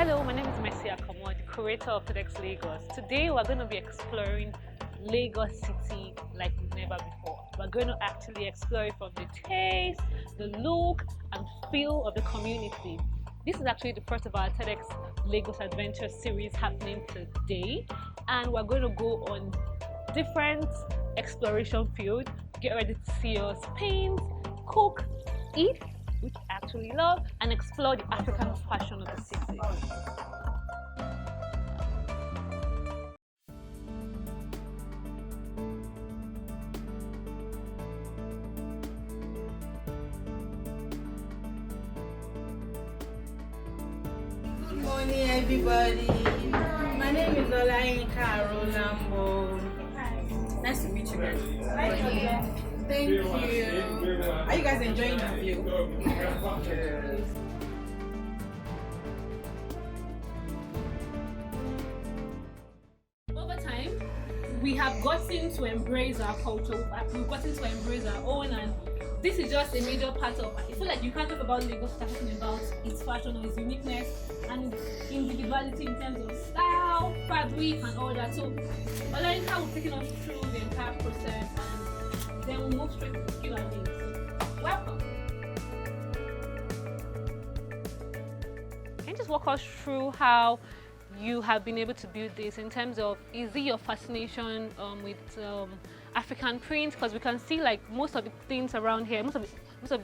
Hello, my name is Messi Akamwa, the curator of TEDxLagos. Today we're going to be exploring Lagos City like never before. We're going to actually explore it from the taste, the look and feel of the community. This is actually the first of our TEDxLagos Adventure series happening today, and we're going to go on different exploration fields. Get ready to see us paint, cook, eat, which I actually love, and explore the African fashion of the city. Good morning, everybody. My name is Olayinka Rolambo. Nice to meet you guys. Thank you. Are you guys enjoying the view? Over time, we have gotten to embrace our culture. We've gotten to embrace our own, and this is just a major part of it. I feel like you can't talk about Lagos without talking about its fashion or its uniqueness and individuality in terms of style, fabric, and all that. So, Olayinka will take us through the entire process, and then we'll move straight to the Q&A. Welcome. Can you just walk us through how you have been able to build this in terms of, is it your fascination with African prints? Because we can see like most of the things around here, most of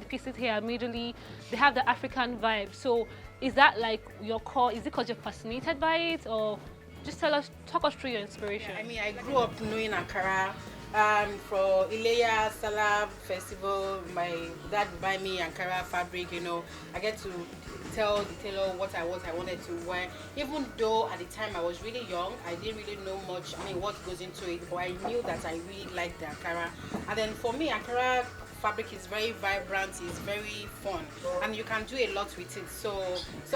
the pieces here are majorly, they have the African vibe. So is that like your core? Is it because you're fascinated by it, or just talk us through your inspiration? I mean, I grew up knowing Ankara. For Ileya Salab Festival, my dad would buy me Ankara fabric. You know, I get to tell the tailor what I wanted to wear. Even though at the time I was really young, I didn't really know much. I mean, what goes into it, but I knew that I really liked the Ankara. And then for me, Ankara fabric is very vibrant, it's very fun, and you can do a lot with it. So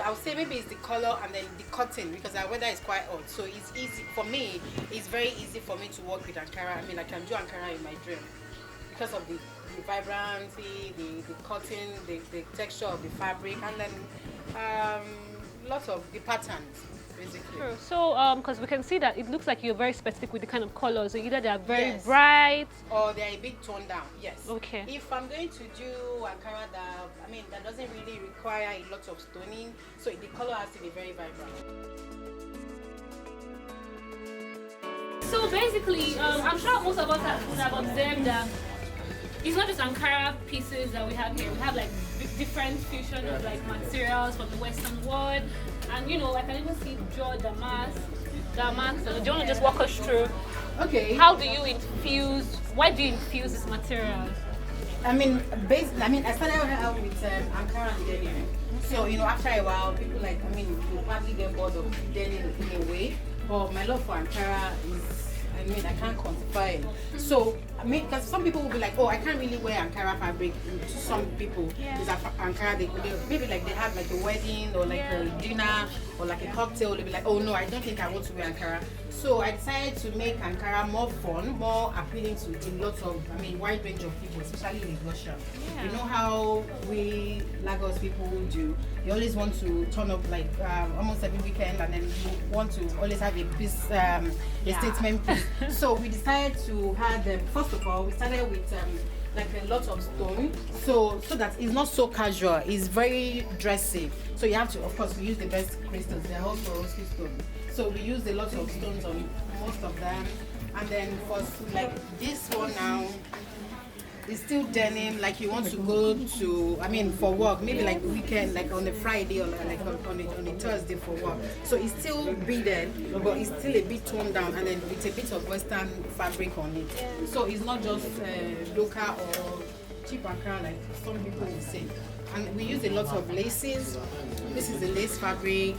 I would say maybe it's the color and then the cotton, because our weather is quite hot. So it's easy for me. It's very easy for me to work with Ankara. I mean, I can do Ankara in my dream because of the vibrancy, the cotton, the texture of the fabric, and then lots of the patterns. Basically. True. So, because we can see that it looks like you're very specific with the kind of colors. So either they are very bright, or they're a bit toned down. Yes. Okay. If I'm going to do Ankara that doesn't really require a lot of stoning, so the color has to be very vibrant. So basically, I'm sure most of us would have observed that it's not just Ankara pieces that we have here. We have like different fusion of like materials from the Western world, and you know, I can even see George damask. So do you want to just walk us through? Okay. How do you infuse? Why do you infuse these materials? I mean, I started out with Ankara and denim. Okay. So you know, after a while, people you probably get bored of denim in a way. But my love for Ankara is, I can't quantify it. So, because some people will be like, oh, I can't really wear Ankara fabric. To some people, is Ankara, maybe like they have like a wedding or like a dinner or like a cocktail. They'll be like, oh no, I don't think I want to wear Ankara. So I decided to make Ankara more fun, more appealing to a lot of, wide range of people, especially in Lagos. You know how we Lagos people do. You always want to turn up like almost every weekend, and then you want to always have a piece, a statement piece. So we decided to have them. First of all, we started with like a lot of stone, so that it's not so casual. It's very dressy. So you have to, of course, we use the best crystals. They're all Swarovski stones. So we used a lot of stones on most of them, and then for like this one now, it's still denim. Like you want to go to, for work, maybe like weekend, like on a Friday or like on a Thursday for work. So it's still beaded, but it's still a bit toned down, and then with a bit of Western fabric on it. So it's not just local or cheap Ankara like some people will say. And we use a lot of laces. This is the lace fabric,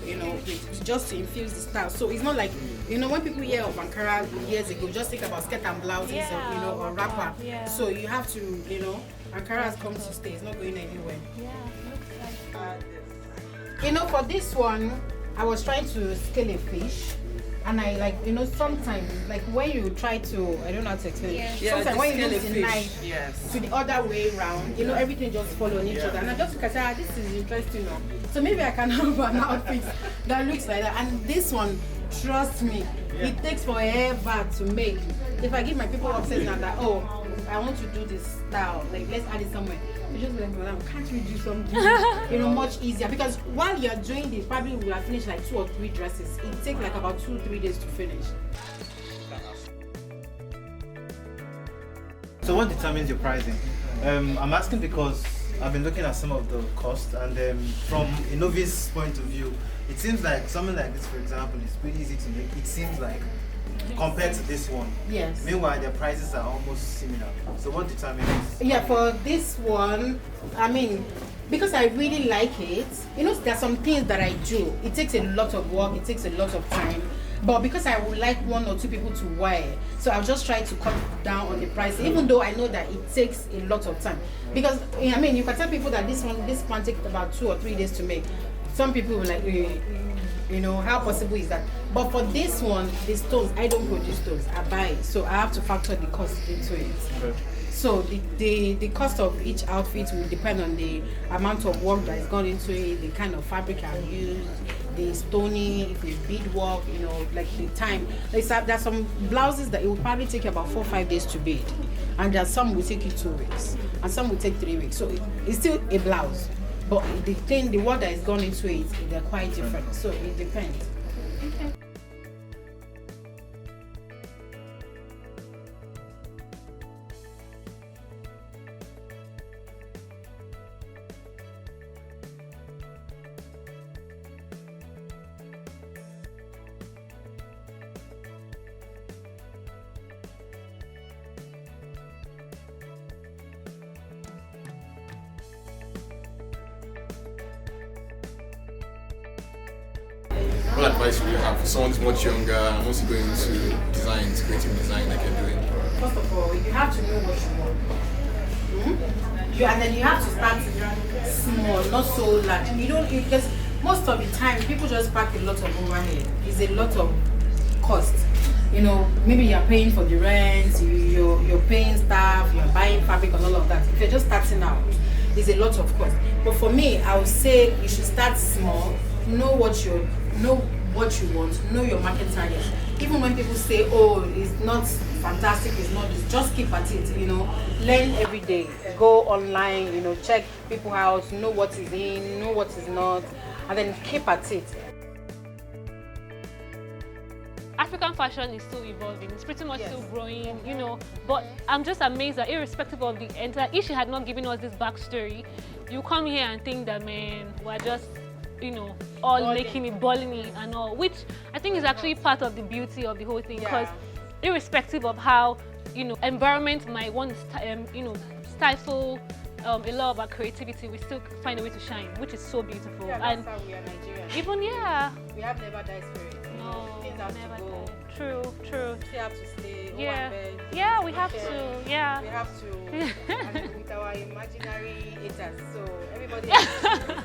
just to infuse the style. So it's not like, when people hear of Ankara years ago, just think about skirt and blouses, or wrapper. Yeah. So you have to, Ankara has come to stay. It's not going anywhere. Yeah, looks like. For this one, I was trying to scale a fish. And I like, sometimes like when you try to, I don't know how to explain it. Yeah, Sometimes when you scale use a the fish. knife Yes. to the other way around, everything just follow on each other. And I just look at it, this is interesting. So maybe I can have an outfit that looks like that. And this one, trust me, it takes forever to make. If I give my people upset now that, oh, I want to do this style, like let's add it somewhere. You just be like, madam, can't we do something much easier? Because while you're doing this, probably we have finished like 2 or 3 dresses. It takes like about 2-3 days to finish. So what determines your pricing? I'm asking because I've been looking at some of the costs, and from a novice point of view, it seems like something like this, for example, is pretty easy to make. It seems like compared to this one. Yes. Meanwhile, their prices are almost similar. So what determines? Yeah, for this one, I mean, because I really like it, there's some things that I do. It takes a lot of work, it takes a lot of time. But because I would like 1 or 2 people to wear, so I'll just try to cut down on the price, even though I know that it takes a lot of time. Because, I mean, you can tell people that this plan takes about 2 or 3 days to make. Some people will like, how possible is that? But for this one, the stones, I don't produce stones, I buy it. So I have to factor the cost into it. Okay. So the cost of each outfit will depend on the amount of work that is gone into it, the kind of fabric I used, the stoning, if it's beadwork, like the time. There's some blouses that it will probably take about 4 or 5 days to bead, and there's some will take you 2 weeks, and some will take 3 weeks. So it's still a blouse, but the work that is gone into it, they're quite different. So it depends. Okay. What advice would you have for someone who's much younger and wants to go into design, creative design like you're doing? First of all, you have to know what you want. And then you have to start small, not so large. Because most of the time, people just pack a lot of overhead. It's a lot of cost. Maybe you're paying for the rent, you're paying staff, you're buying fabric and all of that. If you're just starting out, it's a lot of cost. But for me, I would say you should start small, know what you want, know your market target. Even when people say, oh, it's not fantastic, it's not this, just keep at it, learn every day, go online, check people out, know what is in, know what is not, and then keep at it. African fashion is still evolving. It's pretty much still growing, But I'm just amazed that irrespective of the entire, if she had not given us this backstory, you come here and think that, man, we're just, all making it, balling it and all, which I think is actually part of the beauty of the whole thing. Because irrespective of how, environment might want to, stifle a lot of our creativity, we still find a way to shine, which is so beautiful. Yeah, that's how we are Nigerians. Even, we have never died spirit. No, Things have never to go. died. True. We have to stay. Yeah, we have to. Yeah. We have to. And with our imaginary haters, so everybody has to